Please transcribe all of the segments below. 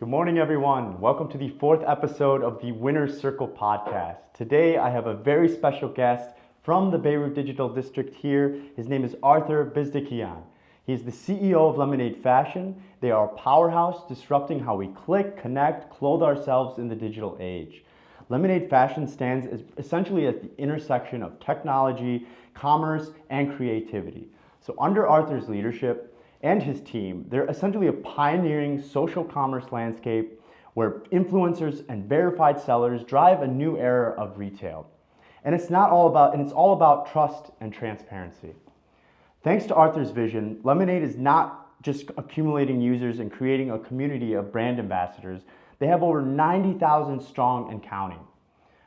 Good morning, everyone. Welcome to the fourth episode of the Winner's Circle podcast. Today, I have a very special guest from the Beirut Digital District here. His name is Arthur Bizdikian. He is the CEO of Lemonade Fashion. They are a powerhouse disrupting how we click, connect, clothe ourselves in the digital age. Lemonade Fashion stands essentially at the intersection of technology, commerce, and creativity. So under Arthur's leadership, and his team, they're essentially a pioneering social commerce landscape where influencers and verified sellers drive a new era of retail. And it's all about trust and transparency. Thanks to Arthur's vision, Lemonade is not just accumulating users and creating a community of brand ambassadors. They have over 90,000 strong and counting.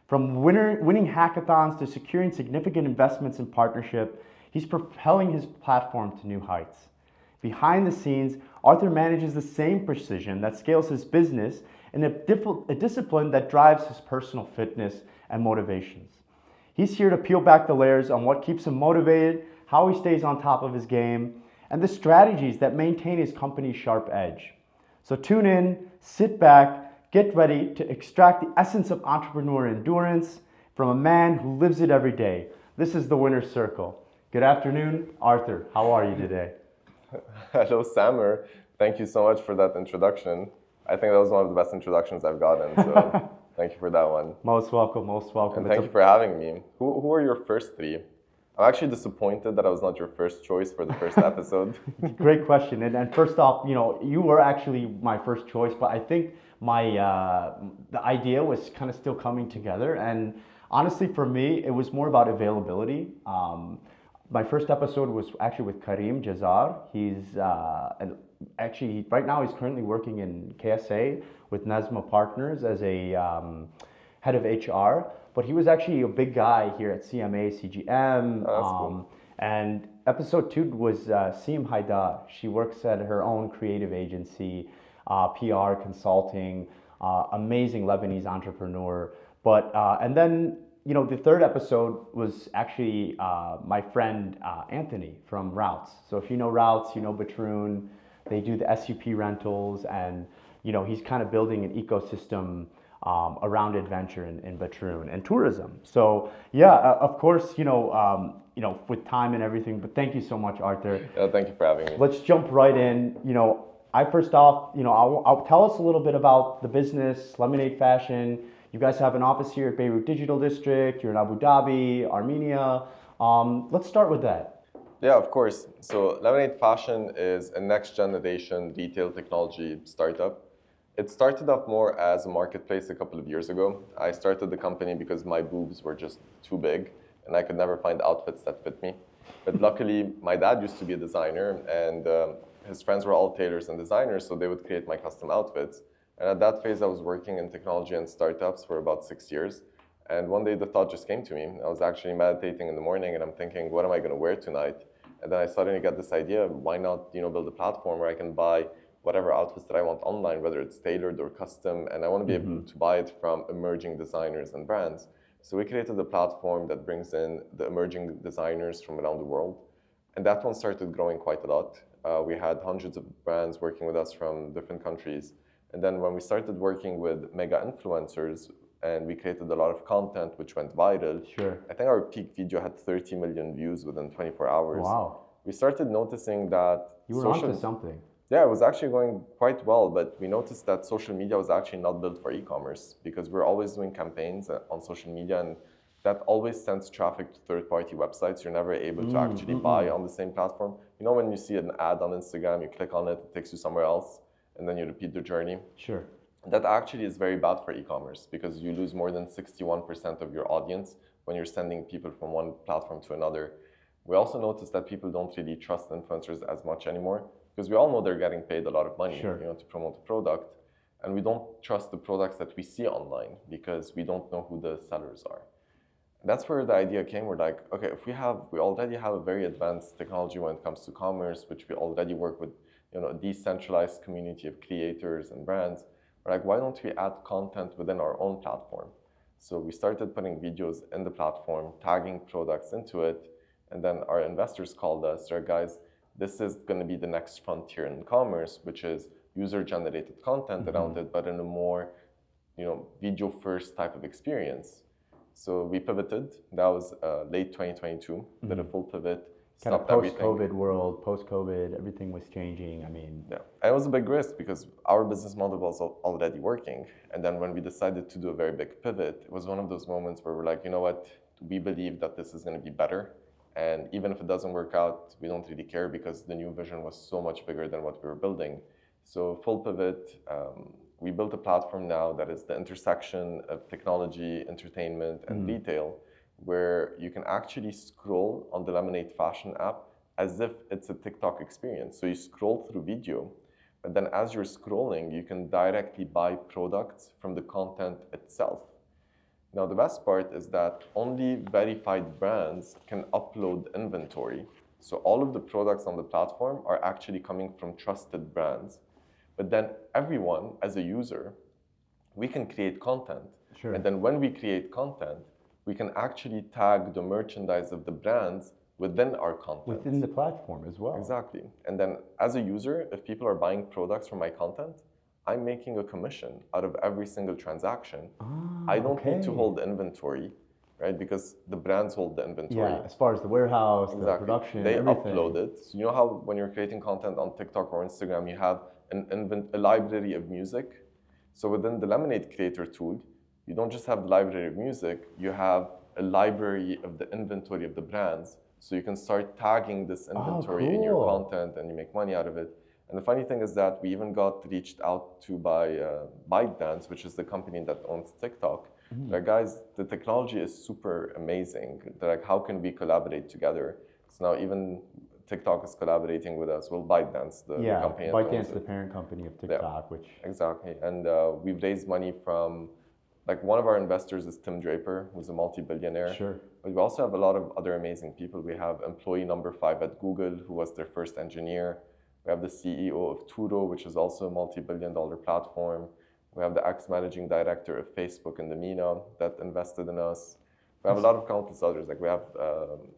From winning hackathons to securing significant investments and partnership, he's propelling his platform to new heights. Behind the scenes, Arthur manages the same precision that scales his business in a discipline that drives his personal fitness and motivations. He's here to peel back the layers on what keeps him motivated, how he stays on top of his game, and the strategies that maintain his company's sharp edge. So tune in, sit back, get ready to extract the essence of entrepreneur endurance from a man who lives it every day. This is the Winner's Circle. Good afternoon, Arthur. How are you today? Hello, Samer. Thank you so much for that introduction. I think that was one of the best introductions I've gotten, so thank you for that one. Most welcome, most welcome. And thank you for having me. Who were your first three? I'm actually disappointed that I was not your first choice for the first episode. Great question. And first off, you were actually my first choice, but I think the idea was kind of still coming together. And honestly, for me, it was more about availability. My first episode was actually with Karim Jazar. Right now he's currently working in KSA with Nazma Partners as a head of HR. But he was actually a big guy here at CMA, CGM. Cool. And episode 2 was Siem Haidar. She works at her own creative agency, PR consulting, amazing Lebanese entrepreneur. And then the third episode was actually my friend Anthony from Routes. So if you know Routes, you know Batroon. They do the SUP rentals, and he's kind of building an ecosystem around adventure in Batroon and tourism. So yeah, of course, with time and everything. But thank you so much, Arthur. Thank you for having me. Let's jump right in. I'll tell us a little bit about the business, Lemonade Fashion. You guys have an office here at Beirut Digital District. You're in Abu Dhabi, Armenia. Let's start with that. Yeah, of course. So Lemonade Fashion is a next generation retail technology startup. It started off more as a marketplace a couple of years ago. I started the company because my boobs were just too big and I could never find outfits that fit me. But luckily, my dad used to be a designer, and his friends were all tailors and designers, so they would create my custom outfits. And at that phase, I was working in technology and startups for about 6 years. And one day the thought just came to me. I was actually meditating in the morning and I'm thinking, what am I going to wear tonight? And then I suddenly got this idea, why not build a platform where I can buy whatever outfits that I want online, whether it's tailored or custom. And I want to be able to buy it from emerging designers and brands. So we created a platform that brings in the emerging designers from around the world. And that one started growing quite a lot. We had hundreds of brands working with us from different countries. And then when we started working with mega influencers and we created a lot of content which went viral, Sure. I think our peak video had 30 million views within 24 hours. Wow. We started noticing that you were onto something. Yeah, it was actually going quite well, but we noticed that social media was actually not built for e-commerce because we're always doing campaigns on social media, and that always sends traffic to third-party websites. You're never able to actually buy on the same platform. When you see an ad on Instagram, you click on it, it takes you somewhere else, and then you repeat the journey. Sure. That actually is very bad for e-commerce because you lose more than 61% of your audience when you're sending people from one platform to another. We also noticed that people don't really trust influencers as much anymore because we all know they're getting paid a lot of money to promote a product. And we don't trust the products that we see online because we don't know who the sellers are. That's where the idea came. We're like, okay, if we already have a very advanced technology when it comes to commerce, which we already work with a decentralized community of creators and brands, we're like, why don't we add content within our own platform? So we started putting videos in the platform, tagging products into it, and then our investors called us, they're guys, this is going to be the next frontier in commerce, which is user-generated content around it, but in a more, video-first type of experience. So we pivoted. That was late 2022. Did a full pivot. Kind of Stopped everything. post-COVID world, post-COVID, everything was changing. I mean, Yeah, and it was a big risk because our business model was already working. And then when we decided to do a very big pivot, it was one of those moments where we're like, you know what, we believe that this is going to be better. And even if it doesn't work out, we don't really care because the new vision was so much bigger than what we were building. So full pivot, we built a platform now that is the intersection of technology, entertainment, and retail, where you can actually scroll on the Lemonade Fashion app as if it's a TikTok experience. So you scroll through video, but then as you're scrolling, you can directly buy products from the content itself. Now, the best part is that only verified brands can upload inventory. So all of the products on the platform are actually coming from trusted brands. But then everyone, as a user, we can create content. Sure. And then when we create content, we can actually tag the merchandise of the brands within our content. Within the platform as well. Exactly. And then as a user, if people are buying products from my content, I'm making a commission out of every single transaction. I don't need to hold inventory, right? Because the brands hold the inventory. Yeah, as far as the warehouse, the production, they everything. upload it. So you know how when you're creating content on TikTok or Instagram, you have a library of music. So within the Lemonade Creator tool, you don't just have the library of music, you have a library of the inventory of the brands. So you can start tagging this inventory in your content and you make money out of it. And the funny thing is that we even got reached out to by ByteDance, which is the company that owns TikTok. They're like, guys, the technology is super amazing. They're like, how can we collaborate together? So now even TikTok is collaborating with us. Well, ByteDance, the company that owns it. ByteDance, the parent company of TikTok, which... Exactly. And we've raised money from, like, one of our investors is Tim Draper, who's a multi-billionaire. Sure. But we also have a lot of other amazing people. We have employee number 5 at Google, who was their first engineer. We have the CEO of Turo, which is also a multi-billion-dollar platform. We have the ex-managing director of Facebook in the MENA that invested in us. We have a lot of countless others. Like we have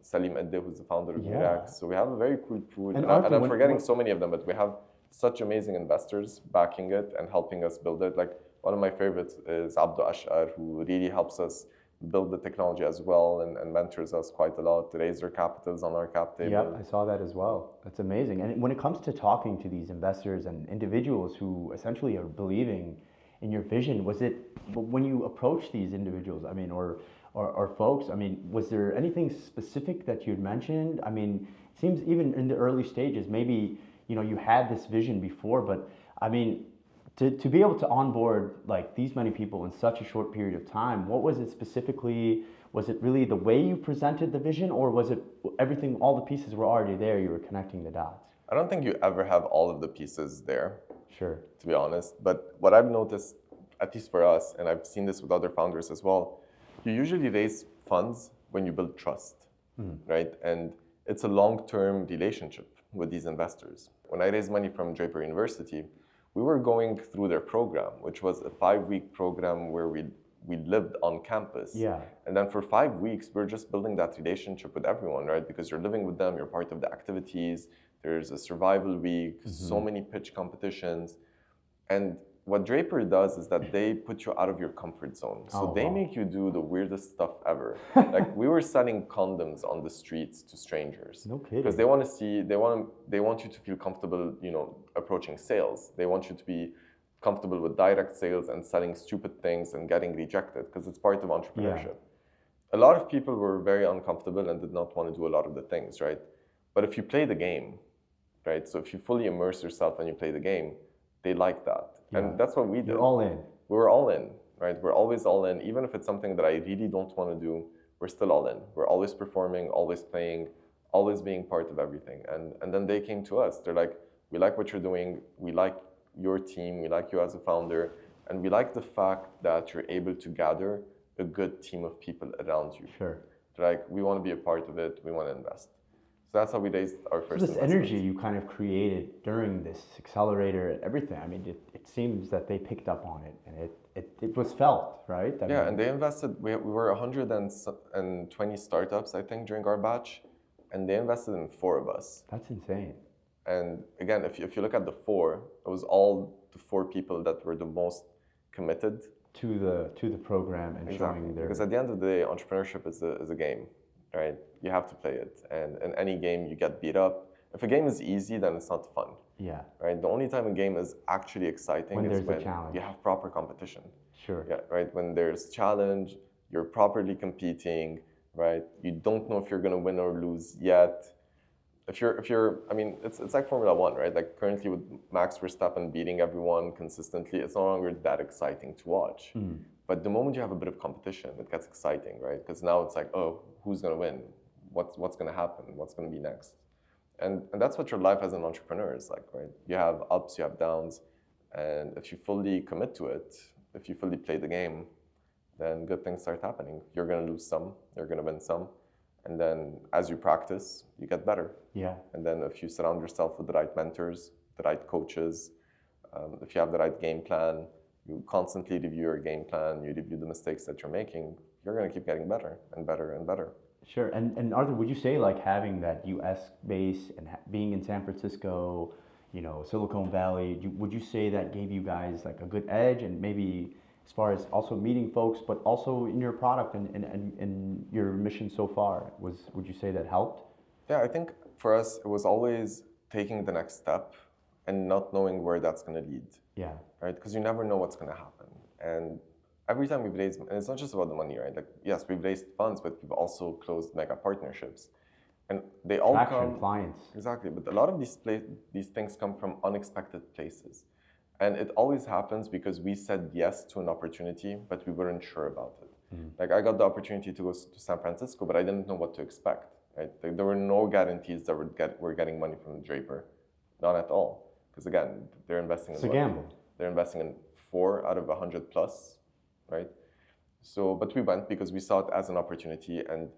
Salim Adde, who's the founder of Mirax. So we have a very cool pool. And I'm forgetting so many of them, but we have such amazing investors backing it and helping us build it. Like one of my favorites is Abdo Ashar, who really helps us build the technology as well and mentors us quite a lot to raise their capitals on our cap table. Yeah, I saw that as well. That's amazing. And when it comes to talking to these investors and individuals who essentially are believing in your vision, was it when you approach these individuals, I mean, or folks, I mean, was there anything specific that you'd mentioned? I mean, it seems even in the early stages, maybe, you had this vision before, but I mean, to be able to onboard like these many people in such a short period of time, what was it specifically? Was it really the way you presented the vision, or was it everything, all the pieces were already there, you were connecting the dots? I don't think you ever have all of the pieces there. Sure. To be honest. But what I've noticed, at least for us, and I've seen this with other founders as well, you usually raise funds when you build trust, right? And it's a long-term relationship with these investors. When I raised money from Draper University, we were going through their program, which was a 5-week program where we lived on campus. Yeah. And then for 5 weeks, we're just building that relationship with everyone, right? Because you're living with them, you're part of the activities, there's a survival week, so many pitch competitions. And what Draper does is that they put you out of your comfort zone. So they make you do the weirdest stuff ever. Like we were selling condoms on the streets to strangers. No kidding. Because they want to see, they want you to feel comfortable, approaching sales. They want you to be comfortable with direct sales and selling stupid things and getting rejected because it's part of entrepreneurship. A lot of people were very uncomfortable and did not want to do a lot of the things, right? But if you play the game, right? So if you fully immerse yourself and you play the game, they like that. Yeah. And that's what we did. You're all in. We were all in, right? We're always all in. Even if it's something that I really don't want to do, we're still all in. We're always performing, always playing, always being part of everything. And then they came to us. They're like, we like what you're doing. We like your team. We like you as a founder. And we like the fact that you're able to gather a good team of people around you. Sure. They're like, we want to be a part of it. We want to invest. So that's how we raised our first investment. This energy you kind of created during this accelerator and everything, I mean, it seems that they picked up on it and it was felt, right? I mean, and they invested, we were 120 startups, I think, during our batch, and they invested in 4 of us. That's insane. And again, if you look at the four, it was all the four people that were the most committed to the program and exactly. showing their Because at the end of the day, entrepreneurship is a game, right? You have to play it, and in any game you get beat up. If a game is easy, then it's not fun, yeah right? The only time a game is actually exciting when is there's a when challenge. you have proper competition. Sure. Yeah, right. When there's challenge, you're properly competing, right? You don't know if you're gonna win or lose yet. I mean, it's like Formula One, right? Like currently with Max Verstappen beating everyone consistently, it's no longer that exciting to watch. But the moment you have a bit of competition, it gets exciting, right? Because now it's like, oh, who's gonna win? What's gonna happen? What's gonna be next? And that's what your life as an entrepreneur is like, right? You have ups, you have downs, and if you fully commit to it, if you fully play the game, then good things start happening. You're gonna lose some, you're gonna win some, and then as you practice, you get better. Yeah. And then if you surround yourself with the right mentors, the right coaches, if you have the right game plan, you constantly review your game plan, you review the mistakes that you're making, you're gonna keep getting better and better and better. Sure. And Arthur, would you say like having that U.S. base and being in San Francisco, Silicon Valley, would you say that gave you guys like a good edge and maybe as far as also meeting folks, but also in your product and your mission so far, would you say that helped? Yeah, I think for us, it was always taking the next step and not knowing where that's going to lead. Yeah. Right? Because you never know what's going to happen. And every time we've raised, and it's not just about the money, right? Like, yes, we've raised funds, but we've also closed mega partnerships. And they all Traction, come, clients. exactly, but a lot of these things come from unexpected places. And it always happens because we said yes to an opportunity, but we weren't sure about it. Like I got the opportunity to go to San Francisco, but I didn't know what to expect. Right? Like, there were no guarantees that we're getting money from Draper, not at all. Because again, they're investing It's in a gamble. They're investing in 4 out of 100 plus, right? So, but we went because we saw it as an opportunity. And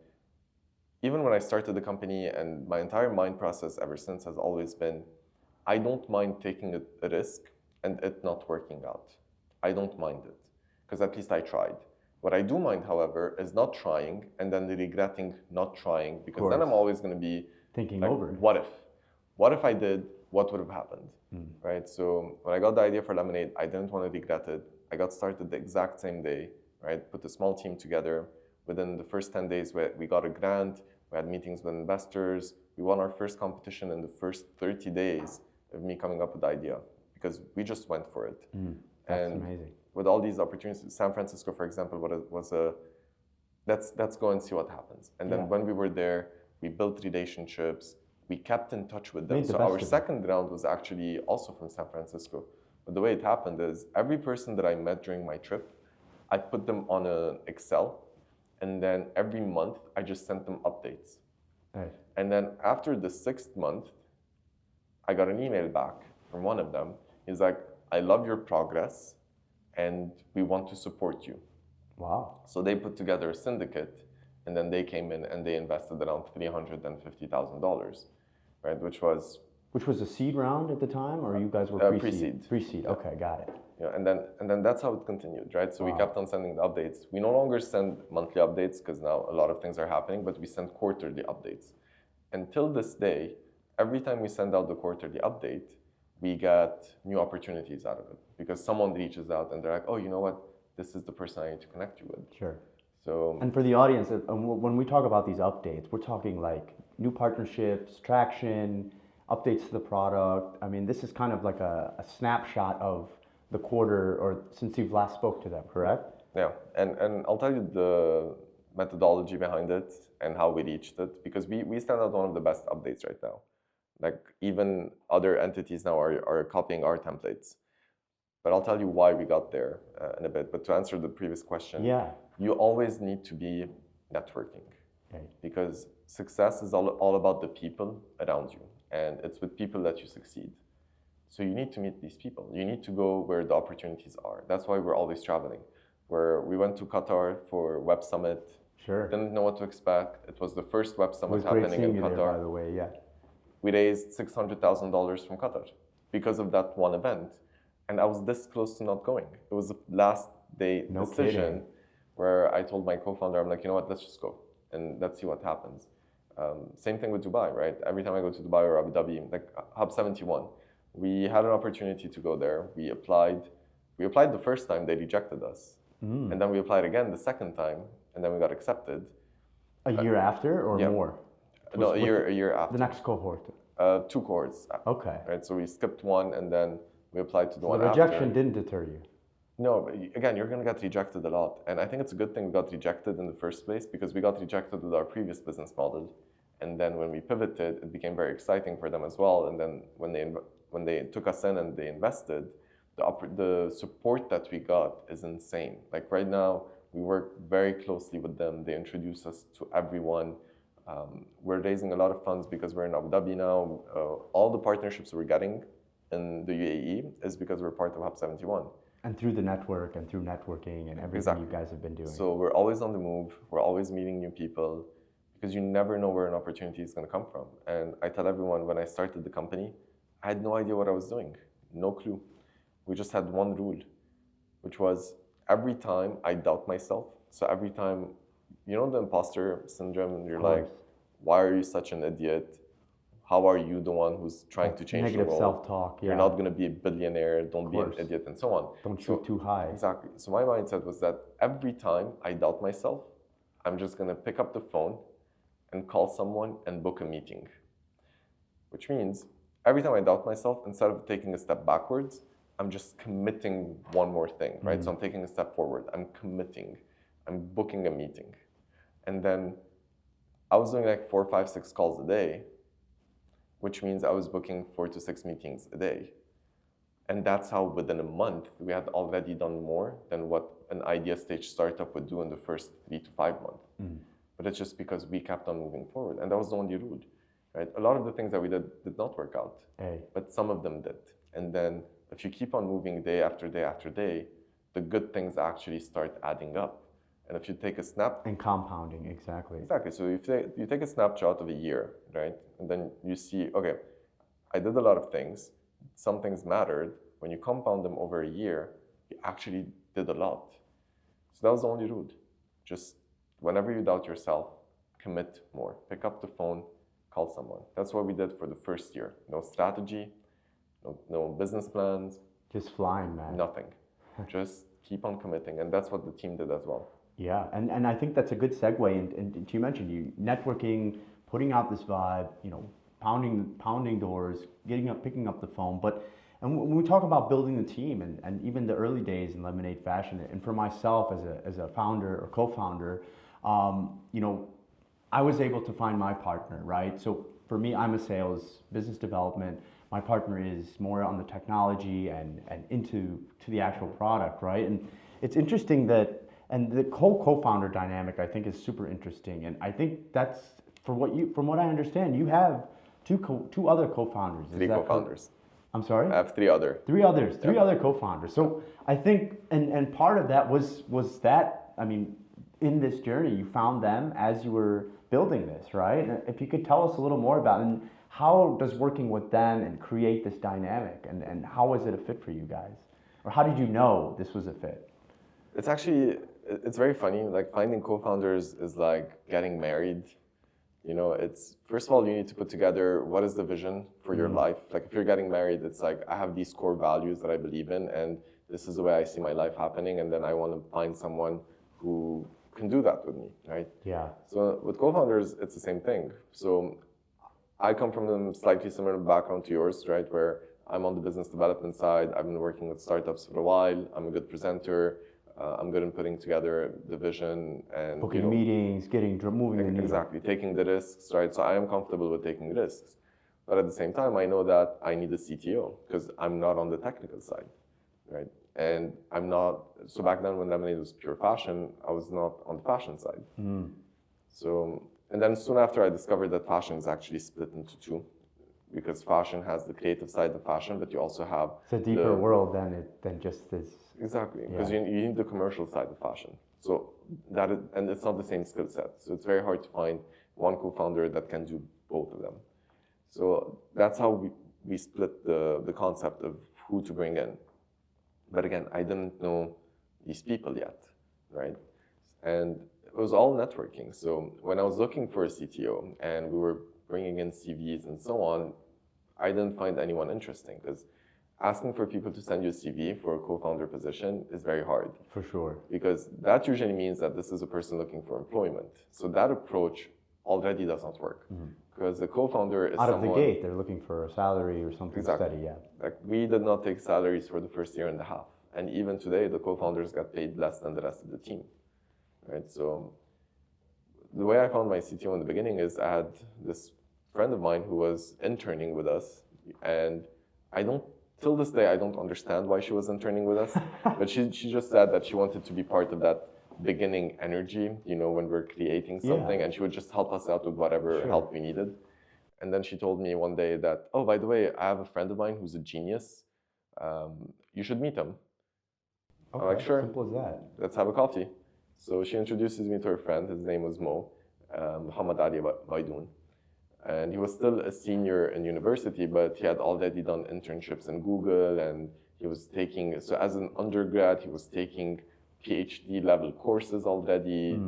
even when I started the company, and my entire mind process ever since has always been, I don't mind taking a risk and it not working out. I don't mind it because at least I tried. What I do mind, however, is not trying and then regretting not trying, because then I'm always going to be thinking like, over it. what if? What if I did? What would have happened? Right? So when I got the idea for Lemonade, I didn't want to regret it. I got started the exact same day, right? Put a small team together. Within the first 10 days, we got a grant. We had meetings with investors. We won our first competition in the first 30 days of me coming up with the idea, because we just went for it. That's amazing. With all these opportunities, San Francisco, for example, let's go and see what happens. And then when we were there, we built relationships. We kept in touch with them. So our second round was actually also from San Francisco. But the way it happened is every person that I met during my trip, I put them on an Excel, and then every month I just sent them updates. Right. And then after the 6th month, I got an email back from one of them. He's like, I love your progress and we want to support you. Wow. So they put together a syndicate, and then they came in and they invested around $350,000, right? Which was a seed round at the time, or you guys were pre-seed? Pre-seed. Okay, got it. Yeah, and then that's how it continued, right? So we kept on sending the updates. We no longer send monthly updates because now a lot of things are happening, but we send quarterly updates. Until this day, every time we send out the quarterly update, we get new opportunities out of it, because someone reaches out and they're like, oh, you know what? This is the person I need to connect you with. Sure. So, and for the audience, when we talk about these updates, we're talking like new partnerships, traction, updates to the product. I mean, this is kind of like a snapshot of the quarter or since you've last spoke to them, correct? Yeah, and I'll tell you the methodology behind it and how we reached it, because we stand out one of the best updates right now. Like even other entities now are copying our templates. But I'll tell you why we got there in a bit. But to answer the previous question, you always need to be networking. Right. Because success is all about the people around you. And it's with people that you succeed. So you need to meet these people. You need to go where the opportunities are. That's why we're always traveling. Where we went to Qatar for Web Summit. Sure. Didn't know what to expect. It was the first Web Summit happening in Qatar. There, by the way, yeah. We raised $600,000 from Qatar because of that one event. And I was this close to not going. It was the last day decision where I told my co-founder, I'm like, you know what, let's just go and let's see what happens. Same thing with Dubai, right? Every time I go to Dubai or Abu Dhabi, like Hub 71, we had an opportunity to go there. We applied. We applied the first time, they rejected us. And then we applied again the second time, and then we got accepted. A year after or yeah. more? No, a year after. The next cohort? Two cohorts. Okay. Right, so we skipped one, and then we applied to the one the rejection after. didn't deter you? No, but again, you're going to get rejected a lot. And I think it's a good thing we got rejected in the first place, because we got rejected with our previous business model. And then when we pivoted, it became very exciting for them as well. And then when they took us in and they invested, the support that we got is insane. Like right now, we work very closely with them. They introduce us to everyone. We're raising a lot of funds because we're in Abu Dhabi now. All the partnerships we're getting in the UAE is because we're part of Hub 71. And through the network and through networking and everything you guys have been doing. So we're always on the move. We're always meeting new people, because you never know where an opportunity is going to come from. And I tell everyone, when I started the company, I had no idea what I was doing. No clue. We just had one rule, which was every time I doubt myself. So every time, you know the imposter syndrome, and you're like, why are you such an idiot? How are you the one who's trying to change the world? Negative self-talk, yeah. You're not going to be a billionaire, don't be an idiot, and so on. Don't shoot too high. Exactly. So my mindset was that every time I doubt myself, I'm just going to pick up the phone and call someone and book a meeting. Which means every time I doubt myself, instead of taking a step backwards, I'm just committing one more thing, right? So I'm taking a step forward. I'm committing. I'm booking a meeting. And then I was doing like 4, 5, 6 calls a day, which means I was booking 4 to 6 meetings a day. And that's how within a month, we had already done more than what an idea stage startup would do in the first 3 to 5 months. But it's just because we kept on moving forward. And that was the only rule, right? A lot of the things that we did not work out, but some of them did. And then if you keep on moving day after day after day, the good things actually start adding up. And if you take a snap... And compounding, exactly. Exactly. So you take a snapshot of a year, right? And then you see, okay, I did a lot of things. Some things mattered. When you compound them over a year, you actually did a lot. So that was the only rule. Just whenever you doubt yourself, commit more. Pick up the phone, call someone. That's what we did for the first year. No strategy, no business plans. Just flying, man. Nothing. Just keep on committing. And that's what the team did as well. Yeah, and I think that's a good segue. And you mentioned networking, putting out this vibe, pounding doors, picking up the phone. And when we talk about building the team and even the early days in Lemonade Fashion, and for myself as a founder or co-founder, I was able to find my partner, right? So for me, I'm a sales, business development. My partner is more on the technology and into the actual product, right? And it's interesting that, and the co-founder dynamic, I think, is super interesting. And I think that's, from what I understand, you have two other co-founders. Three co-founders. I'm sorry? I have three others. Three other co-founders. So I think, and part of that was that, I mean, in this journey, you found them as you were building this, right? And if you could tell us a little more about it, and how does working with them and create this dynamic, and how was it a fit for you guys? Or how did you know this was a fit? It's very funny, like finding co-founders is like getting married. It's, first of all, you need to put together what is the vision for your life. Like if you're getting married, it's like, I have these core values that I believe in, and this is the way I see my life happening, and then I want to find someone who can do that with me, right? Yeah. So with co-founders, it's the same thing. So I come from a slightly similar background to yours, right? Where I'm on the business development side. I've been working with startups for a while. I'm a good presenter. I'm good in putting together the vision and booking meetings, moving the needle. Exactly, taking the risks, right? So I am comfortable with taking risks. But at the same time, I know that I need a CTO because I'm not on the technical side, right? And I'm not, so back then when Lemonade was pure fashion, I was not on the fashion side. So, and then soon after I discovered that fashion is actually split into two, because fashion has the creative side of fashion, but you also have... It's a deeper world than just this. Exactly, because you need the commercial side of fashion. So and it's not the same skill set. So it's very hard to find one co-founder that can do both of them. So that's how we split the concept of who to bring in. But again, I didn't know these people yet, right? And it was all networking. So when I was looking for a CTO and we were bringing in CVs and so on, I didn't find anyone interesting because asking for people to send you a CV for a co-founder position is very hard. For sure. Because that usually means that this is a person looking for employment. So that approach already does not work. Because the co-founder is Out of someone, the gate, they're looking for a salary or something steady, yeah. Like we did not take salaries for the first year and a half. And even today, the co-founders got paid less than the rest of the team, right? So the way I found my CTO in the beginning is I had this friend of mine who was interning with us, and till this day, I don't understand why she was interning with us, but she just said that she wanted to be part of that beginning energy, when we're creating something, and she would just help us out with whatever help we needed. And then she told me one day that, oh, by the way, I have a friend of mine who's a genius. You should meet him. Okay, I'm like, sure. Simple as that. Let's have a coffee. So she introduces me to her friend. His name was Mo, Muhammad Ali Baidoun. And he was still a senior in university, but he had already done internships in Google, and he was taking, so as an undergrad, he was taking PhD level courses already.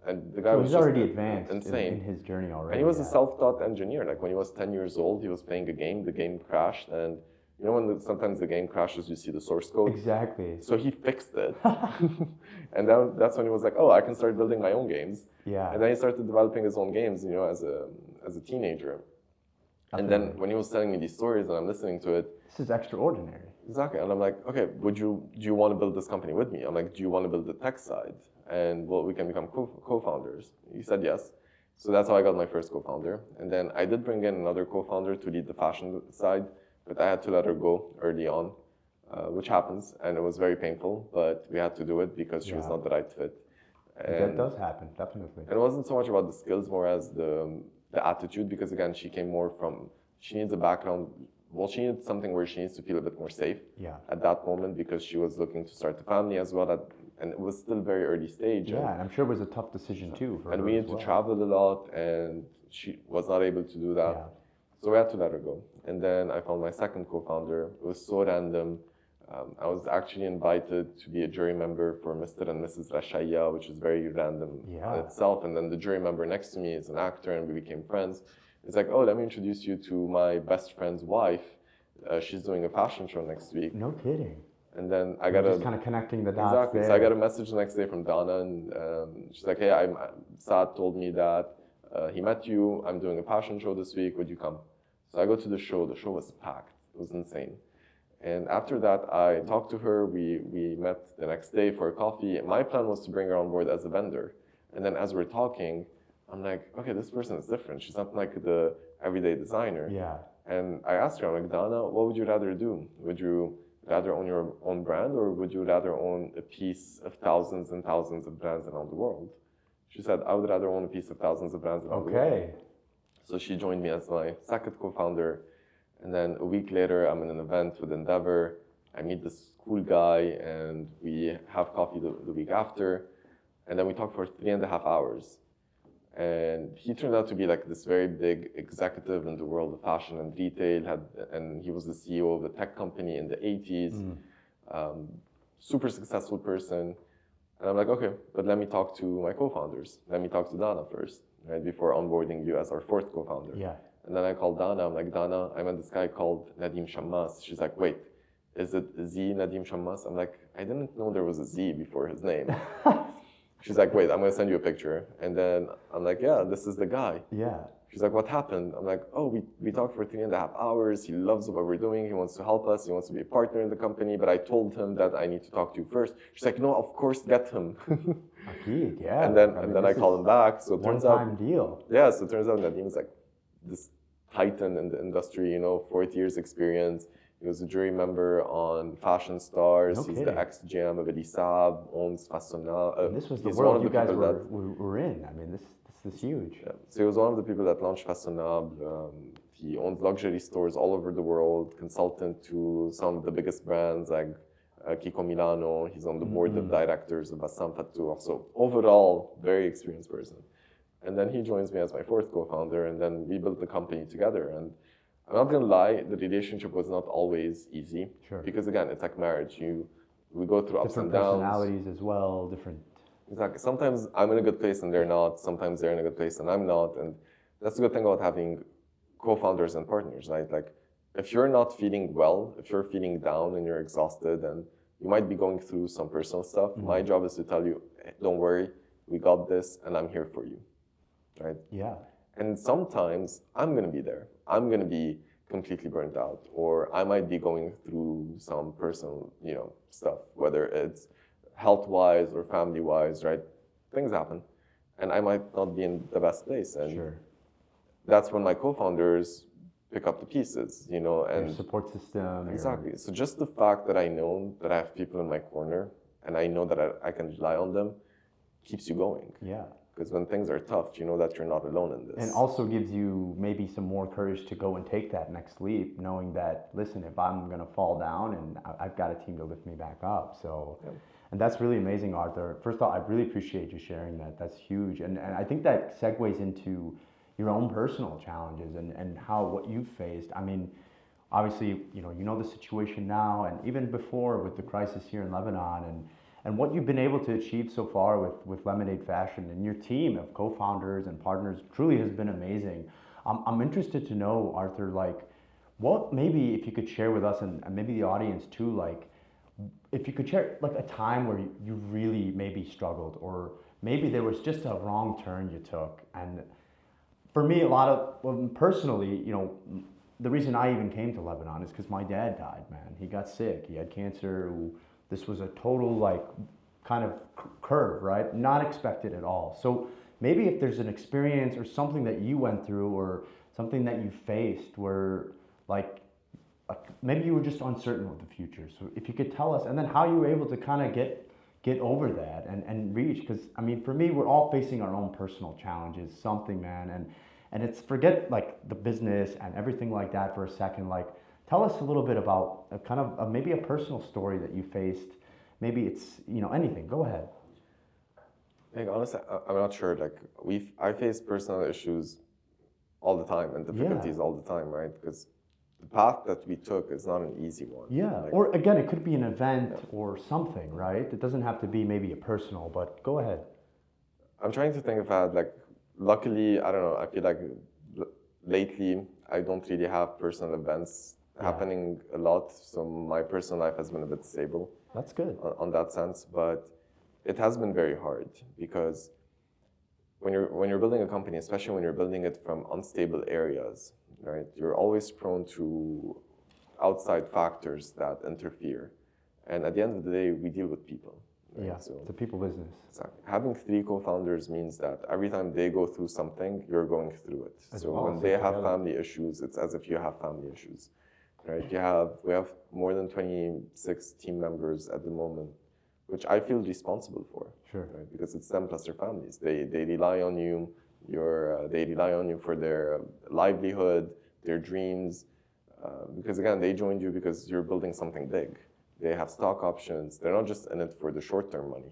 And the guy was he's already advanced insane. In his journey already. And he was a self-taught engineer. Like when he was 10 years old, he was playing a game, the game crashed, and when sometimes the game crashes, you see the source code? Exactly. So he fixed it. And that's when he was like, oh, I can start building my own games. Yeah. And then he started developing his own games, as a teenager. And then when he was telling me these stories and I'm listening to it. This is extraordinary. Exactly. And I'm like, okay, do you want to build this company with me? I'm like, do you want to build the tech side? And we can become co-founders. He said yes. So that's how I got my first co-founder. And then I did bring in another co-founder to lead the fashion side, but I had to let her go early on, which happens. And it was very painful, but we had to do it because she was not the right fit. And that does happen, definitely. And it wasn't so much about the skills, more as the attitude, because again, she came more from, she needs a background, she needed something where she needs to feel a bit more safe at that moment, because she was looking to start a family as well, and it was still very early stage. Yeah, and I'm sure it was a tough decision too for her. And we needed to travel a lot, and she was not able to do that. Yeah. So we had to let her go. And then I found my second co-founder. It was so random. I was actually invited to be a jury member for Mr. and Mrs. Rashaya, which is very random in itself. And then the jury member next to me is an actor, and we became friends. It's like, oh, let me introduce you to my best friend's wife. She's doing a fashion show next week. No kidding. And then I You're got just kind of connecting the dots. Exactly. There. So I got a message the next day from Donna, and she's like, hey, Saad told me that he met you. I'm doing a fashion show this week. Would you come? So I go to the show. The show was packed. It was insane. And after that, I talked to her. We met the next day for a coffee. My plan was to bring her on board as a vendor. And then as we're talking, I'm like, okay, this person is different. She's not like the everyday designer. Yeah. And I asked her, I'm like, Donna, what would you rather do? Would you rather own your own brand, or would you rather own a piece of thousands and thousands of brands around the world? She said, I would rather own a piece of thousands of brands around the world. Okay. So she joined me as my second co-founder. And then a week later, I'm in an event with Endeavor. I meet this cool guy, and we have coffee the week after. And then we talk for 3.5 hours. And he turned out to be like this very big executive in the world of fashion and retail, and he was the CEO of a tech company in the 80s, super successful person. And I'm like, okay, but let me talk to my co-founders. Let me talk to Donna first, right, before onboarding you as our fourth co-founder. Yeah. And then I called Donna. I'm like, Donna, I met this guy called Nadim Shammas. She's like, wait, is it Z Nadim Shammas? I'm like, I didn't know there was a Z before his name. She's like, wait, I'm going to send you a picture. And then I'm like, yeah, this is the guy. Yeah. She's like, what happened? I'm like, oh, we talked for 3.5 hours. He loves what we're doing. He wants to help us. He wants to be a partner in the company. But I told him that I need to talk to you first. She's like, no, of course, get him. Akid, yeah. And then I call him back. So it turns out, one-time deal. Yeah, so it turns out Nadim is like this titan in the industry, 40 years experience. He was a jury member on Fashion Stars. He's the ex-GM of Elisab, owns Fassonal. This was the world you guys were in. I mean, this is huge. Yeah. So he was one of the people that launched Fassonal. He owns luxury stores all over the world, consultant to some of the biggest brands like Kiko Milano. He's on the board of directors of Bassam Fattour. So overall, very experienced person. And then he joins me as my fourth co-founder, and then we built the company together. And I'm not gonna lie, the relationship was not always easy. Sure. Because again, it's like marriage. We go through ups and downs. Different personalities as well, different Exactly. Sometimes I'm in a good place and they're not. Sometimes they're in a good place and I'm not. And that's the good thing about having co-founders and partners, right? Like, if you're not feeling well, if you're feeling down and you're exhausted and you might be going through some personal stuff, my job is to tell you, "Hey, don't worry, we got this and I'm here for you," right? Yeah. And sometimes I'm going to be there. I'm going to be completely burnt out, or I might be going through some personal, stuff, whether it's health-wise or family-wise, right? Things happen, and I might not be in the best place. And Sure. that's when my co-founders pick up the pieces, Your and support system. exactly. So just the fact that I know that I have people in my corner and I know that I can rely on them keeps you going. Yeah. Because when things are tough, you know that you're not alone in this. And also gives you maybe some more courage to go and take that next leap, knowing that, listen, if I'm going to fall down and I've got a team to lift me back up. So, Yeah. and that's really amazing, Arthur. First of all, I really appreciate you sharing that. That's huge. And I think that segues into your own personal challenges and how what you've faced. I mean, obviously, you know the situation now, and even before with the crisis here in Lebanon, and what you've been able to achieve so far with Lemonade Fashion and your team of co-founders and partners truly has been amazing. I'm interested to know, Arthur, like, what maybe if you could share with us and maybe the audience too, like, if you could share like a time where you really maybe struggled, or maybe there was just a wrong turn you took. And for me, a lot of, well, personally, the reason I even came to Lebanon is because my dad died, man. He got sick. He had cancer. This was a total, like, kind of curve, right? Not expected at all. So maybe if there's an experience or something that you went through or something that you faced where, like maybe you were just uncertain with the future. So if you could tell us, and then how you were able to kind of get over that and reach, because I mean, for me, we're all facing our own personal challenges, something, man. And it's, forget like the business and everything like that for a second. Like, tell us a little bit about a kind of maybe a personal story that you faced. Maybe it's, anything. Go ahead. Like, honestly, I'm not sure. Like, I face personal issues all the time and difficulties all the time, right? Because the path that we took is not an easy one. Yeah. Like, or again, it could be an event or something, right? It doesn't have to be maybe a personal, but go ahead. I'm trying to think if I had, like, luckily, I don't know, I feel like lately I don't really have personal events happening a lot. So my personal life has been a bit stable. That's good. On that sense, but it has been very hard because when you're building a company, especially when you're building it from unstable areas, right? You're always prone to outside factors that interfere, and at the end of the day, we deal with people. Right? Yeah, So it's a people business. exactly. Having 3 co-founders means that every time they go through something, you're going through it. As So well, when so they have together. family issues, it's as if you have family issues. Right? We have more than 26 team members at the moment, which I feel responsible for. Sure. Right? Because it's them plus their families. They rely on you. They rely on you for their livelihood, their dreams. Because again, they joined you because you're building something big. They have stock options. They're not just in it for the short-term money.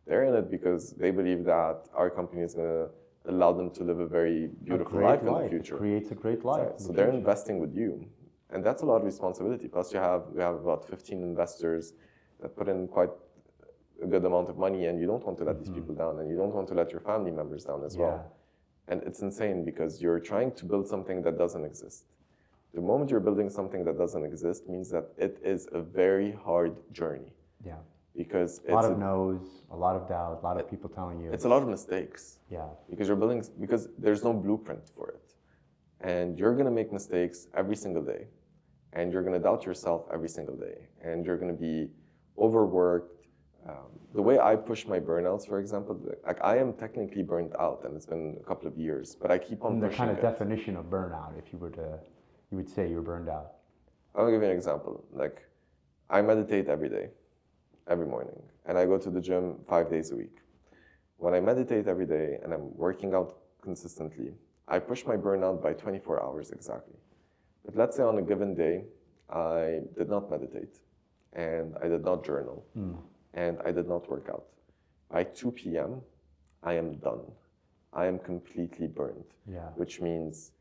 They're in it because they believe that our company is going to allow them to live a very beautiful life in the future. It creates a great life. So they're investing with you. And that's a lot of responsibility. Plus, we have about 15 investors that put in quite a good amount of money, and you don't want to let these people down, and you don't want to let your family members down as well. And it's insane because you're trying to build something that doesn't exist. The moment you're building something that doesn't exist means that it is a very hard journey. Yeah. Because a lot of no's, a lot of doubt, a lot of people telling you. It's a lot of mistakes. Yeah. Because there's no blueprint for it. And you're going to make mistakes every single day. And you're going to doubt yourself every single day. And you're going to be overworked. The way I push my burnouts, for example, like, I am technically burnt out, and it's been a couple of years, but I keep on pushing it. The kind of definition of burnout, if you would say you're burned out. I'll give you an example. Like, I meditate every day, every morning, and I go to the gym 5 days a week. When I meditate every day and I'm working out consistently, I push my burnout by 24 hours exactly. But let's say on a given day, I did not meditate, and I did not journal, and I did not work out. By 2 p.m., I am done. I am completely burned, which means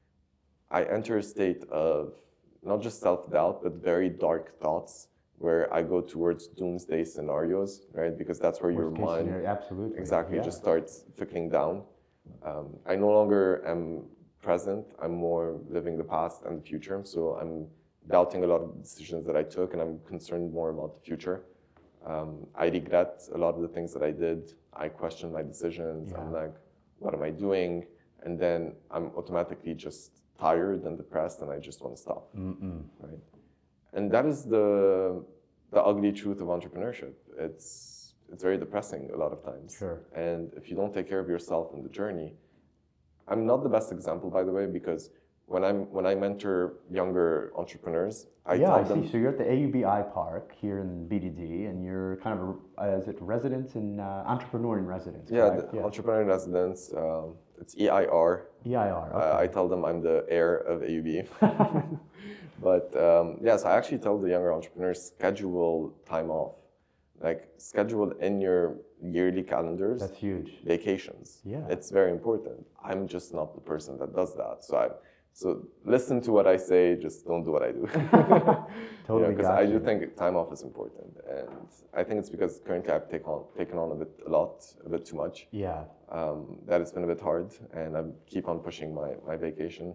I enter a state of not just self-doubt, but very dark thoughts, where I go towards doomsday scenarios, right? Because that's where your Worst case mind scenario, absolutely. exactly Yeah. just starts trickling down. I no longer am present. I'm more living the past and the future. So I'm doubting a lot of decisions that I took, and I'm concerned more about the future. I regret a lot of the things that I did. I question my decisions. Yeah. I'm like, what am I doing? And then I'm automatically just tired and depressed, and I just want to stop. Right? And that is the ugly truth of entrepreneurship. It's very depressing a lot of times. Sure. And if you don't take care of yourself in the journey, I'm not the best example, by the way, because when I mentor younger entrepreneurs, I tell them. See. So you're at the AUBI Park here in BDD, and you're kind of is it residence and entrepreneur in residence? Correct? Yeah, entrepreneur in residence. It's EIR. EIR. Okay. I tell them I'm the heir of AUB. But so I actually tell the younger entrepreneurs, schedule time off. Like schedule in your yearly calendars. That's huge. Vacations. Yeah. It's very important. I'm just not the person that does that. So listen to what I say, just don't do what I do. Totally. Because I do think time off is important. And I think it's because currently I've taken on a bit too much. Yeah. That it's been a bit hard, and I keep on pushing my vacation.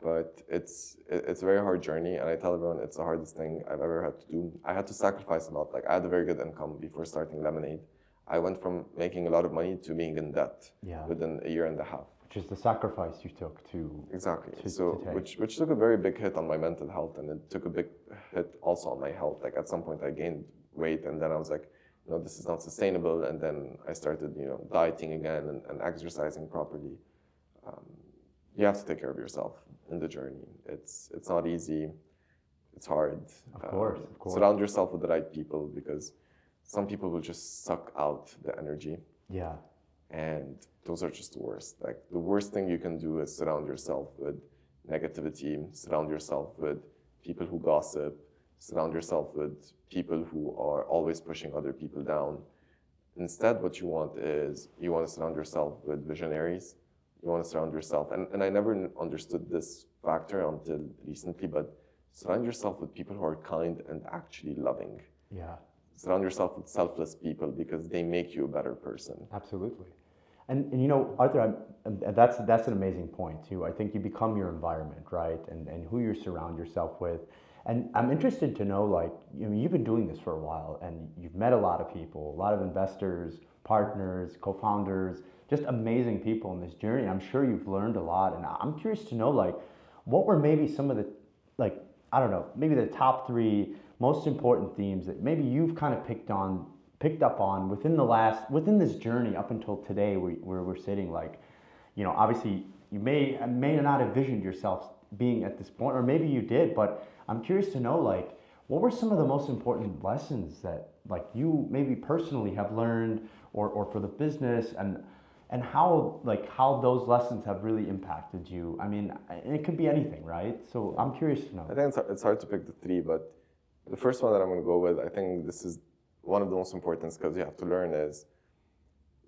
But it's a very hard journey, and I tell everyone it's the hardest thing I've ever had to do. I had to sacrifice a lot. Like I had a very good income before starting Lemonade. I went from making a lot of money to being in debt within a year and a half. Which is the sacrifice you took to exactly. To which took a very big hit on my mental health, and it took a big hit also on my health. Like at some point I gained weight, and then I was like, no, this is not sustainable. And then I started, dieting again and exercising properly. You have to take care of yourself in the journey. It's not easy. It's hard. Of course. Surround yourself with the right people, because some people will just suck out the energy. Yeah. And those are just the worst. Like the worst thing you can do is surround yourself with negativity, surround yourself with people who gossip, surround yourself with people who are always pushing other people down. Instead, what you want is you want to surround yourself with visionaries. You want to surround yourself, and I never understood this factor until recently, but surround yourself with people who are kind and actually loving. Yeah. Surround yourself with selfless people, because they make you a better person. Absolutely. And Arthur, that's an amazing point too. I think you become your environment, right? And who you surround yourself with. And I'm interested to know, like, you've been doing this for a while, and you've met a lot of people, a lot of investors, partners, co-founders, just amazing people in this journey. I'm sure you've learned a lot, and I'm curious to know, like, what were maybe some of the, like, I don't know, maybe the top 3 most important themes that maybe you've kind of picked up on within this journey up until today, where we're sitting. Like, obviously you may not have visioned yourself being at this point, or maybe you did, but I'm curious to know, like, what were some of the most important lessons that, like, you maybe personally have learned, or for the business, and how those lessons have really impacted you. I mean, it could be anything, right? So I'm curious to know. I think it's hard to pick the 3, but the first one that I'm going to go with, I think this is one of the most important skills you have to learn is,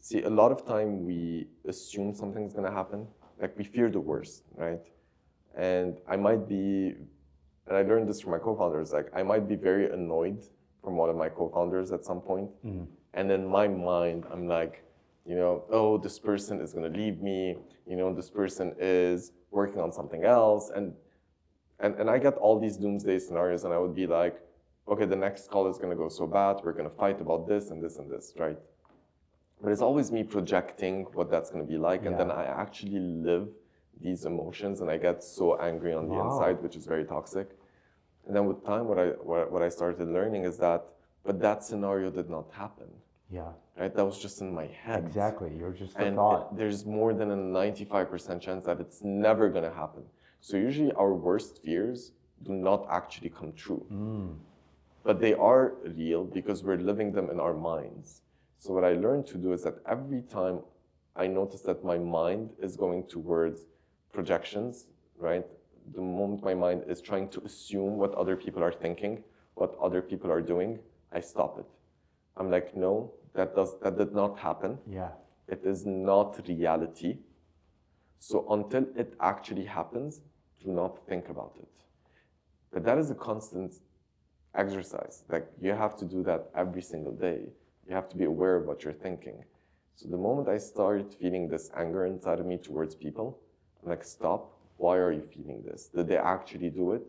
see, a lot of time we assume something's going to happen. Like we fear the worst, right? And I learned this from my co-founders, like I might be very annoyed from one of my co-founders at some point. Mm-hmm. And in my mind, I'm like, oh, this person is going to leave me. This person is working on something else. And I get all these doomsday scenarios, and I would be like, okay, the next call is going to go so bad. We're going to fight about this and this and this, right? But it's always me projecting what that's going to be like. And then I actually live these emotions, and I get so angry on the inside, which is very toxic. And then with time, what I started learning is that, but that scenario did not happen. Yeah. Right? That was just in my head. Exactly. You're just a thought. There's more than a 95% chance that it's never going to happen. So usually our worst fears do not actually come true. But they are real because we're living them in our minds. So what I learned to do is that every time I notice that my mind is going towards projections, right? The moment my mind is trying to assume what other people are thinking, what other people are doing, I stop it. I'm like, no, that did not happen. Yeah. It is not reality. So until it actually happens, do not think about it. But that is a constant exercise. Like you have to do that every single day. You have to be aware of what you're thinking. So the moment I started feeling this anger inside of me towards people, I'm like, stop. Why are you feeling this? Did they actually do it?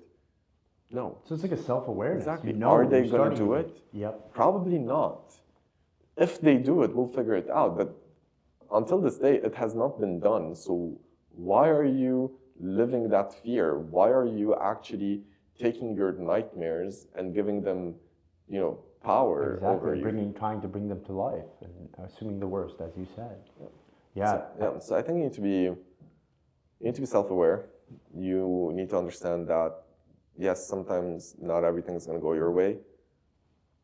No. So it's like a self-awareness. Exactly. You know, Are they you're going to starting do to- it? Yep. Probably not. If they do it, we'll figure it out. But until this day, it has not been done. So why are you living that fear? Why are you actually taking your nightmares and giving them, power over Exactly. you? Trying to bring them to life and assuming the worst, as you said. So I think you need to be self-aware. You need to understand that, yes, sometimes not everything is going to go your way.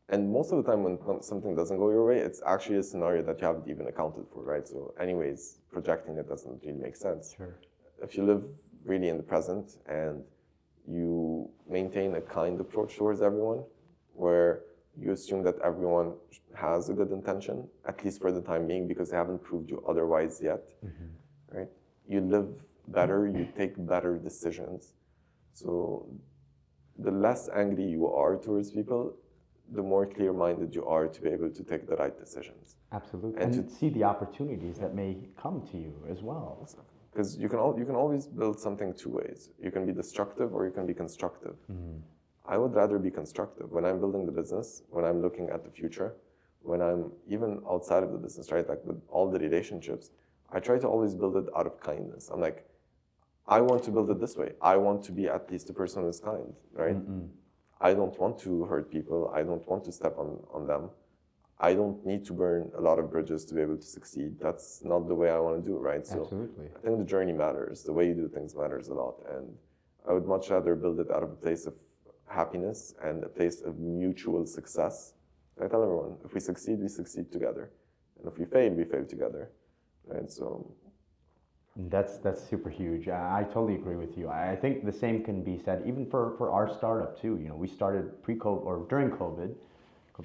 And most of the time when something doesn't go your way, it's actually a scenario that you haven't even accounted for, right? So anyways, projecting it doesn't really make sense. Sure. If you live really in the present and you maintain a kind approach towards everyone, where you assume that everyone has a good intention, at least for the time being, because they haven't proved you otherwise yet, right? You live better, you take better decisions. So the less angry you are towards people, the more clear-minded you are to be able to take the right decisions. Absolutely. And And see the opportunities that may come to you as well. Because you can always build something two ways. You can be destructive or you can be constructive. I would rather be constructive. When I'm building the business, when I'm looking at the future, when I'm even outside of the business, right? Like with all the relationships, I try to always build it out of kindness. I'm like, I want to build it this way. I want to be at least a person who is kind, right? I don't want to hurt people. I don't want to step on them. I don't need to burn a lot of bridges to be able to succeed. That's not the way I want to do, right? So Absolutely. I think the journey matters. The way you do things matters a lot. And I would much rather build it out of a place of happiness and a place of mutual success. I tell everyone, if we succeed together. And if we fail together, right? So That's super huge. I totally agree with you. I think the same can be said even for our startup too. You know, we started pre-COVID or during COVID,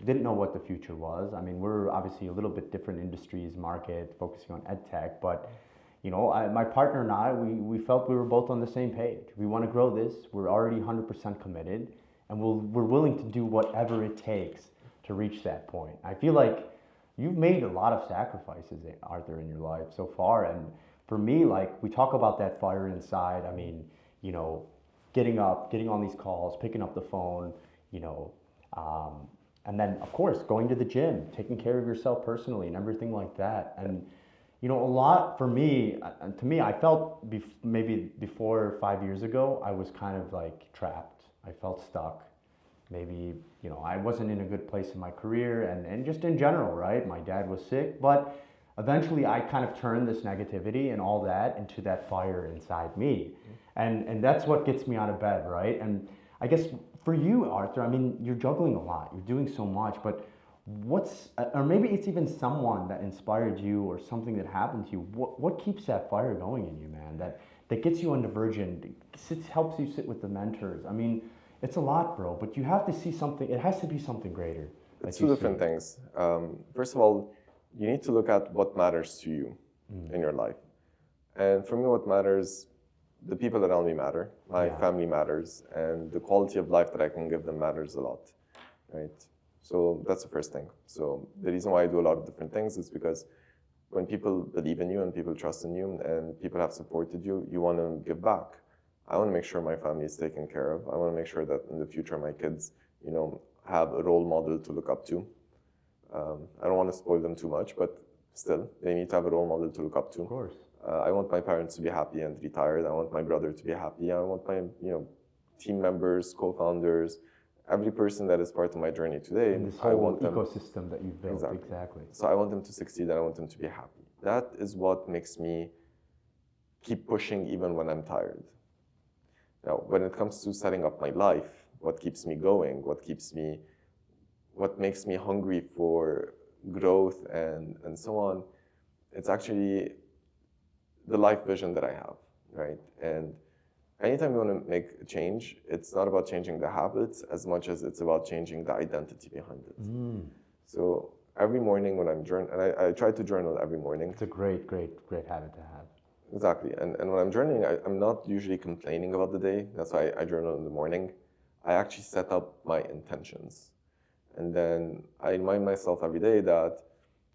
didn't know what the future was. I mean, we're obviously a little bit different industries, market, focusing on ed tech, but you know, my partner and I, we felt we were both on the same page. We want to grow this. We're already 100% committed, and we're willing to do whatever it takes to reach that point. I feel like you've made a lot of sacrifices, Arthur, in your life so far. And for me, like we talk about that fire inside. I mean, you know, getting up, getting on these calls, picking up the phone, you know, and then of course going to the gym, taking care of yourself personally, and everything like that. And you know, a lot for me, to me, I felt maybe before 5 years ago, I was kind of like trapped. I felt stuck. Maybe, you know, I wasn't in a good place in my career and just in general, right? My dad was sick, but eventually I kind of turned this negativity and all that into that fire inside me. And that's what gets me out of bed, right? And I guess for you, Arthur, I mean, you're juggling a lot, you're doing so much, but or maybe it's even someone that inspired you or something that happened to you. What keeps that fire going in you, man? That gets you on the virgin, helps you sit with the mentors. I mean, it's a lot, bro, but you have to see something. It has to be something greater. it's two different things. First of all, you need to look at what matters to you in your life. And for me, what matters, the people around me matter, my family matters, and the quality of life that I can give them matters a lot, right? So that's the first thing. So the reason why I do a lot of different things is because when people believe in you and people trust in you and people have supported you, you want to give back. I want to make sure my family is taken care of. I want to make sure that in the future my kids, you know, have a role model to look up to. I don't want to spoil them too much, but still, they need to have a role model to look up to. Of course. I want my parents to be happy and retired. I want my brother to be happy. I want my, team members, co-founders, every person that is part of my journey today. And this whole ecosystem that you've built. Exactly. So I want them to succeed and I want them to be happy. That is what makes me keep pushing even when I'm tired. Now, when it comes to setting up my life, what keeps me going, what makes me hungry for growth and so on, it's actually the life vision that I have, right? And anytime you want to make a change, it's not about changing the habits as much as it's about changing the identity behind it. So every morning when I'm journaling, and I try to journal every morning. It's a great habit to have. Exactly. And when I'm journaling, I'm not usually complaining about the day. That's why I journal in the morning. I actually set up my intentions. And then I remind myself every day that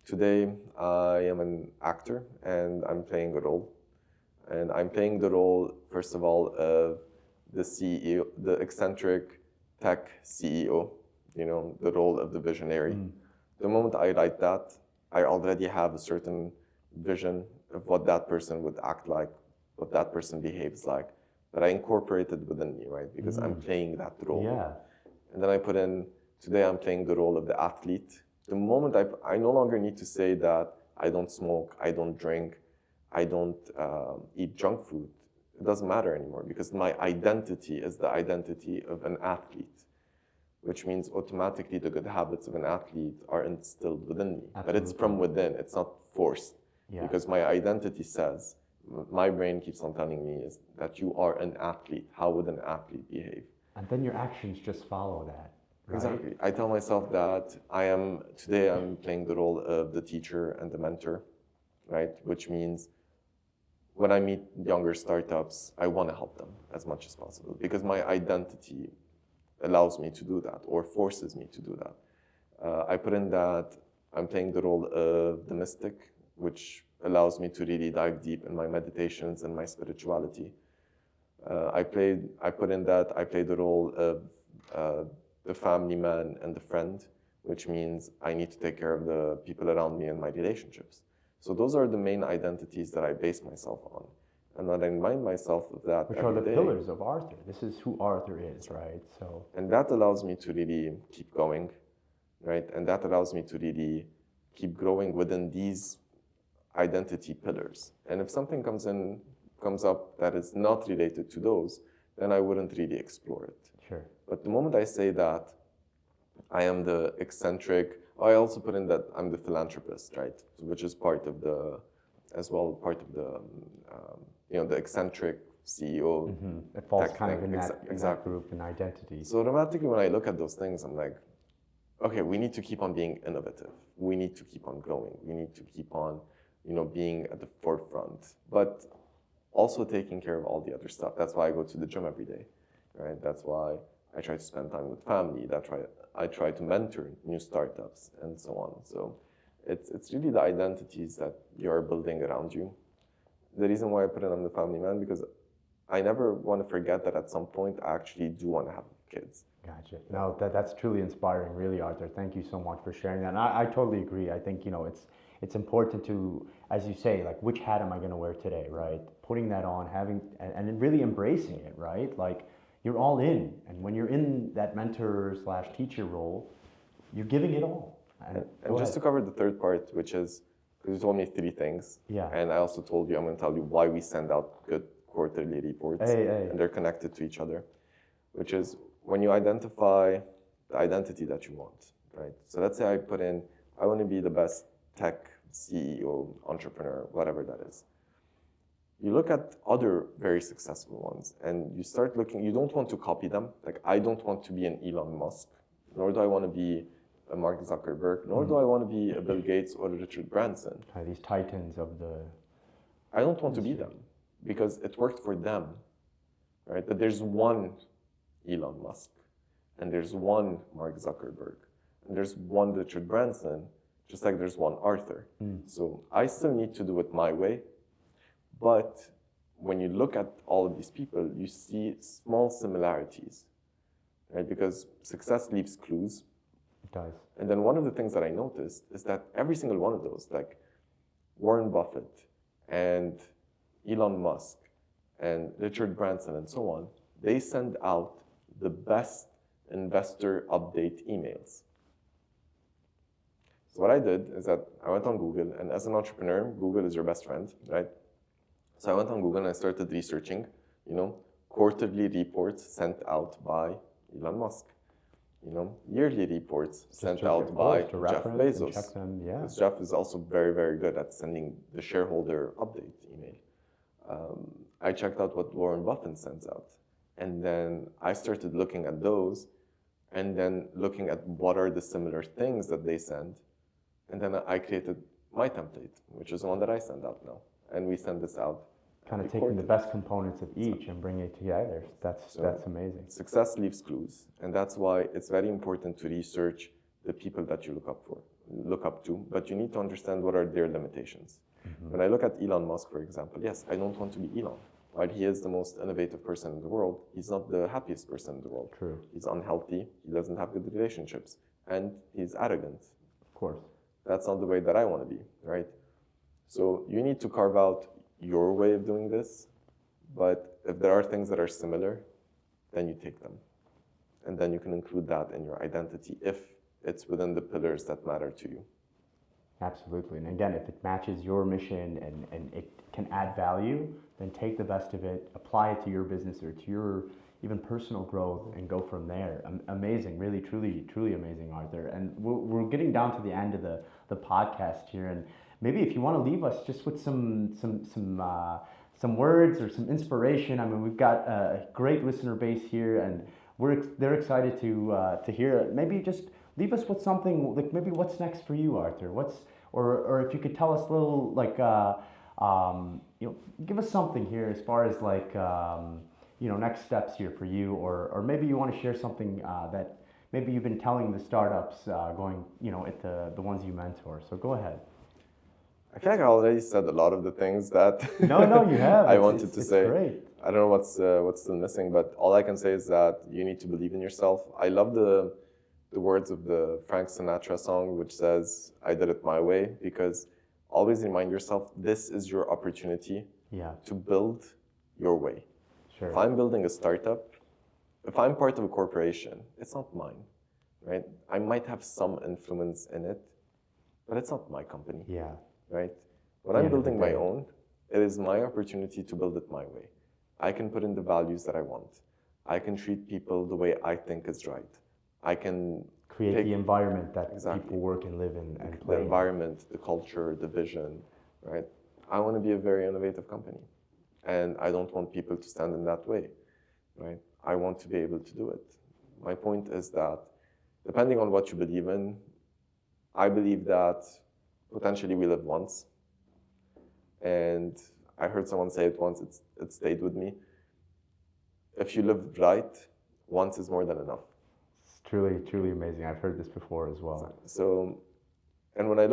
today I am an actor and I'm playing a role. And I'm playing the role, first of all, of the CEO, the eccentric tech CEO, the role of the visionary. The moment I write that, I already have a certain vision of what that person would act like, what that person behaves like, that I incorporated within me, right? Because I'm playing that role. Yeah. And then I put in, today I'm playing the role of the athlete. The moment I no longer need to say that I don't smoke, I don't drink, I don't eat junk food. It doesn't matter anymore because my identity is the identity of an athlete, which means automatically the good habits of an athlete are instilled within me. Absolutely. But it's from within, it's not forced. Yeah. Because my identity says, my brain keeps on telling me is that you are an athlete. How would an athlete behave? And then your actions just follow that. Right? Exactly. I tell myself that today I'm playing the role of the teacher and the mentor, right? Which means when I meet younger startups, I want to help them as much as possible because my identity allows me to do that or forces me to do that. I put in that I'm playing the role of the mystic, which allows me to really dive deep in my meditations and my spirituality. I put in that I play the role of the family man and the friend, which means I need to take care of the people around me and my relationships. So those are the main identities that I base myself on. And then I remind myself of that Which every are the day. pillars of Arthur. This is who Arthur is, right? So. And that allows me to really keep going, right? And that allows me to really keep growing within these identity pillars. And if something comes up that is not related to those, then I wouldn't really explore it. Sure. But the moment I say that I am the eccentric, I also put in that I'm the philanthropist, right? Which is part of the the eccentric CEO. It falls kind of in that group and identity. So automatically when I look at those things, I'm like, okay, we need to keep on being innovative. We need to keep on growing. We need to keep on, being at the forefront, but also taking care of all the other stuff. That's why I go to the gym every day, right? That's why I try to spend time with family. That's why I try to mentor new startups and so on. So it's really the identities that you're building around you. The reason why I put it on the family man, because I never want to forget that at some point I actually do want to have kids. Gotcha. No, that's truly inspiring, really, Arthur. Thank you so much for sharing that. And I totally agree. I think, it's important to, as you say, like, which hat am I going to wear today, right? Putting that on, and really embracing it, right? Like, you're all in. And when you're in that mentor/teacher role, you're giving it all. And just to cover the third part, which is, because you told me 3 things. Yeah. And I also told you, I'm going to tell you why we send out good quarterly reports. And they're connected to each other, which is when you identify the identity that you want, right? So let's say I put in, I want to be the best tech CEO, entrepreneur, whatever that is. You look at other very successful ones and you start looking, you don't want to copy them. Like, I don't want to be an Elon Musk, nor do I want to be a Mark Zuckerberg, nor do I want to be a Bill Gates or a Richard Branson. These titans of the... I don't want to be them because it worked for them, right? But there's one Elon Musk and there's one Mark Zuckerberg and there's one Richard Branson, just like there's one Arthur. So I still need to do it my way. But when you look at all of these people, you see small similarities, right? Because success leaves clues. It does. And then one of the things that I noticed is that every single one of those, like Warren Buffett and Elon Musk and Richard Branson and so on, they send out the best investor update emails. So what I did is that I went on Google, and as an entrepreneur, Google is your best friend, right? So I went on Google and I started researching, quarterly reports sent out by Elon Musk, yearly reports sent out by Jeff Bezos. Check them, yeah. Because Jeff is also very, very good at sending the shareholder update email. I checked out what Warren Buffett sends out. And then I started looking at those and then looking at what are the similar things that they send. And then I created my template, which is the one that I send out now. And we send this out kind of taking the best components of each and bringing it together. That's amazing. Success leaves clues, and that's why it's very important to research the people that you look up to, but you need to understand what are their limitations. When I look at Elon Musk, for example, yes, I don't want to be Elon. While he is the most innovative person in the world, he's not the happiest person in the world. True. He's unhealthy, he doesn't have good relationships, and he's arrogant. Of course. That's not the way that I want to be, right? So you need to carve out your way of doing this, but if there are things that are similar, then you take them. And then you can include that in your identity if it's within the pillars that matter to you. Absolutely. And again, if it matches your mission and it can add value, then take the best of it, apply it to your business or to your even personal growth and go from there. Amazing, really, truly amazing, Arthur. And we're getting down to the end of the podcast here. And maybe if you want to leave us just with some words or some inspiration. I mean, we've got a great listener base here and they're excited to hear it. Maybe just leave us with something like maybe what's next for you, Arthur. Or if you could tell us a little like give us something here as far as like next steps here for you, or maybe you want to share something that maybe you've been telling the startups going at the ones you mentor. So go ahead. I feel like I already said a lot of the things that no, you have. I wanted to say. Great. I don't know what's still missing, but all I can say is that you need to believe in yourself. I love the words of the Frank Sinatra song, which says, "I did it my way," because always remind yourself this is your opportunity to build your way. Sure. If I'm building a startup, if I'm part of a corporation, it's not mine, right? I might have some influence in it, but it's not my company. Yeah. Right? When I'm building my own, it is my opportunity to build it my way. I can put in the values that I want. I can treat people the way I think is right. I can create the environment that people work and live in and play. The environment, the culture, the vision, right? I want to be a very innovative company. And I don't want people to stand in that way, right? I want to be able to do it. My point is that depending on what you believe in, I believe that potentially we live once. And I heard someone say it once, it stayed with me. If you live right, once is more than enough. It's truly amazing. I've heard this before as well. So, and when I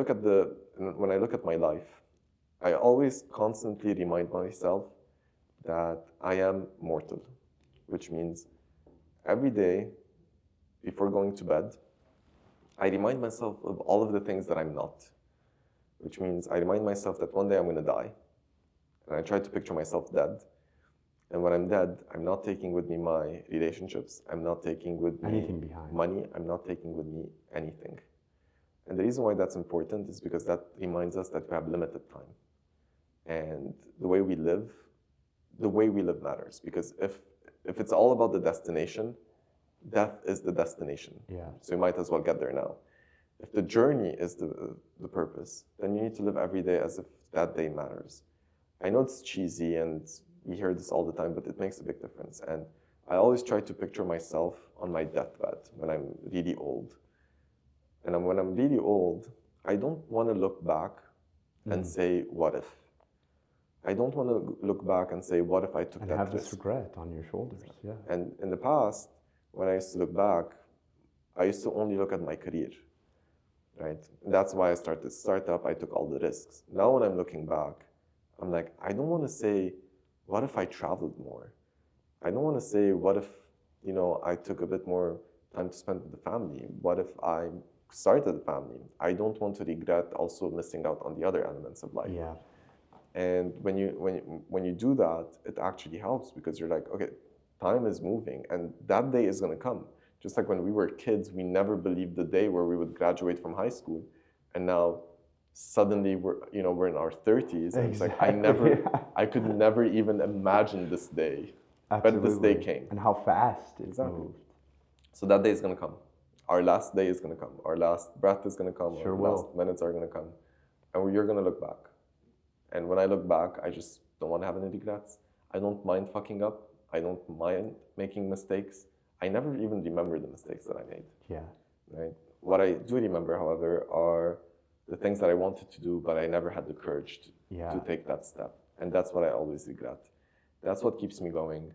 look at my life, I always constantly remind myself that I am mortal, which means every day before going to bed, I remind myself of all of the things that I'm not, which means I remind myself that one day I'm going to die, and I try to picture myself dead. And when I'm dead, I'm not taking with me my relationships. I'm not taking with me anything behind. Money. I'm not taking with me anything. And the reason why that's important is because that reminds us that we have limited time. And the way we live matters. Because if it's all about the destination, death is the destination. Yeah. So you might as well get there now. If the journey is the purpose, then you need to live every day as if that day matters. I know it's cheesy and we hear this all the time, but it makes a big difference. And I always try to picture myself on my deathbed when I'm really old. And when I'm really old, I don't want to look back and say, what if? I don't want to look back and say, what if I took that risk? And have this regret on your shoulders, yeah. And in the past, when I used to look back, I used to only look at my career, right? And that's why I started this startup. I took all the risks. Now when I'm looking back, I'm like, I don't want to say, what if I traveled more? I don't want to say, what if, I took a bit more time to spend with the family? What if I started a family? I don't want to regret also missing out on the other elements of life. Yeah. And when you do that, it actually helps because you're like, okay, time is moving and that day is going to come. Just like when we were kids, we never believed the day where we would graduate from high school. And now suddenly we're in our 30s. And it's like, I could never even imagine this day. Absolutely. But this day came. And how fast it moved. So that day is going to come. Our last day is going to come. Our last breath is going to come. Sure our will. last minutes are going to come. And you're going to look back. And when I look back, I just don't want to have any regrets. I don't mind fucking up. I don't mind making mistakes. I never even remember the mistakes that I made. Yeah. Right? What I do remember, however, are the things that I wanted to do, but I never had the courage to take that step. And that's what I always regret. That's what keeps me going.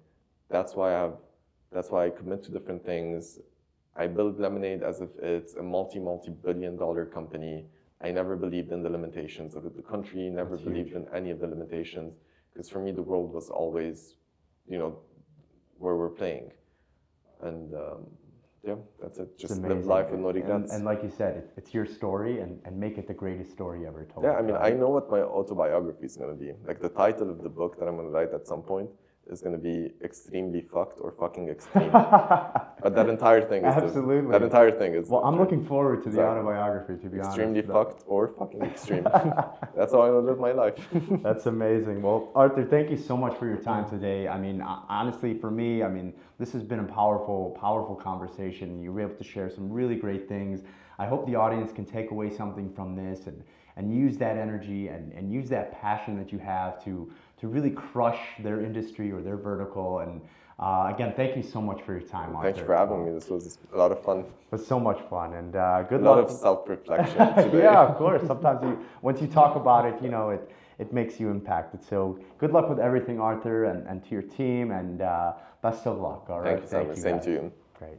That's why I commit to different things. I build Lemonade as if it's a multi-billion-dollar company. I never believed in the limitations of the country, never believed in any of the limitations. Because for me, the world was always, where we're playing. And yeah, that's it. Just live life with no regrets. And like you said, it's your story, and make it the greatest story ever told. Yeah, I mean, I know what my autobiography is going to be. Like the title of the book that I'm going to write at some point is going to be Extremely Fucked or Fucking Extreme. But that entire thing is absolutely. That entire thing is. Well, I'm looking forward to the autobiography, to be honest. Extremely fucked or fucking extreme. That's how I live my life. That's amazing. Well, Arthur, thank you so much for your time today. I mean, honestly, for me, I mean, this has been a powerful, powerful conversation. You were able to share some really great things. I hope the audience can take away something from this and use that energy and use that passion that you have to really crush their industry or their vertical. And again, thank you so much for your time, Arthur. Thanks for having me. This was a lot of fun. It was so much fun, and good luck. A lot of self-reflection today. Yeah, of course. Sometimes once you talk about it, it makes you impacted. So good luck with everything, Arthur, and to your team, and best of luck. All right. Thank you, Samer. Same to you. Great.